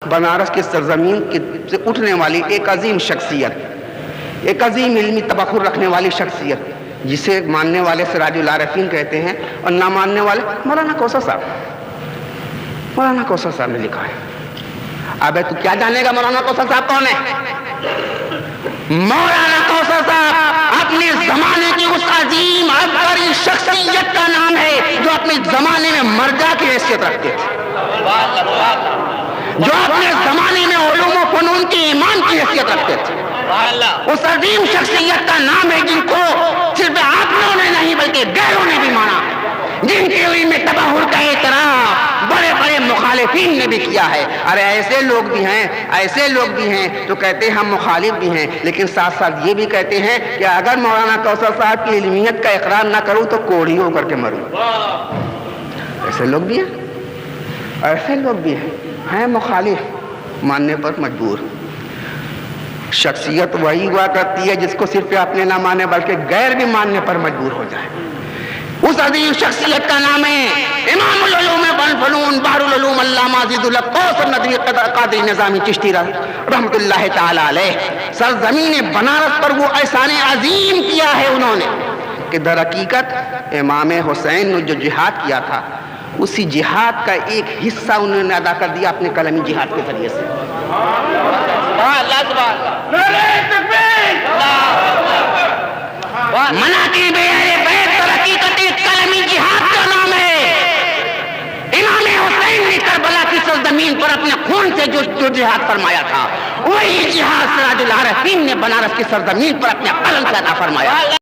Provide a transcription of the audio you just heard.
بنارس کی سرزمین سے اٹھنے والی ایک عظیم شخصیت، ایک عظیم علمی تبخر رکھنے والی شخصیت، جسے ماننے والے سراج العارفین کہتے ہیں اور نہ ماننے والے مولانا کوثر صاحب۔ مولانا کوثر صاحب نے لکھا ہے۔ ابے تو کیا جانے گا مولانا کوثر صاحب کون ہے؟ مولانا کوثر صاحب اپنے زمانے کی اس عظیم عبقری شخصیت کا نام ہے جو اپنے زمانے میں مرجع کی حیثیت رکھتے تھے، جو اپنے زمانے میں علوم و فنون کی امام کی حیثیت رکھتے تھے۔ اس عظیم شخصیت کا نام ہے جن کو صرف آپ لوگوں نے نہیں بلکہ غیروں نے بھی مانا، جن کے علم میں تبحر کا اعتراف بڑے بڑے مخالفین نے بھی کیا ہے۔ ارے ایسے لوگ بھی ہیں جو کہتے ہیں ہم مخالف بھی ہیں، لیکن ساتھ ساتھ یہ بھی کہتے ہیں کہ اگر مولانا کوثر صاحب کی علمیت کا اقرار نہ کروں تو کوڑھی ہو کر کے مروں۔ ایسے لوگ بھی ہیں مخالف، ماننے پر مجبور۔ شخصیت وہی ہوا کرتی ہے جس کو صرف اپنے نہ مانے بلکہ غیر بھی ماننے پر مجبور ہو جائے۔ اس عظیم شخصیت کا نام ہے امام العلوم والفنون بحر العلوم علامہ عزیز الحق کوثر ندوی قادری نظامی چشتی رحمۃ اللہ تعالی علیہ۔ سرزمین بنارس پر وہ احسان عظیم کیا ہے انہوں نے کہ در حقیقت امام حسین نے جو جہاد کیا تھا اسی جہاد کا ایک حصہ انہوں نے ادا کر دیا اپنے قلمی جہاد کے ذریعے سے۔ مناقب اہل بیت در حقیقت ایک قلمی جہاد کا نام ہے۔ امام حسین نے کربلا کی سرزمین پر اپنے خون سے جو جہاد فرمایا تھا وہی جہاد سراج العارفین نے بنارس کی سرزمین پر اپنے قلم سے عطا فرمایا۔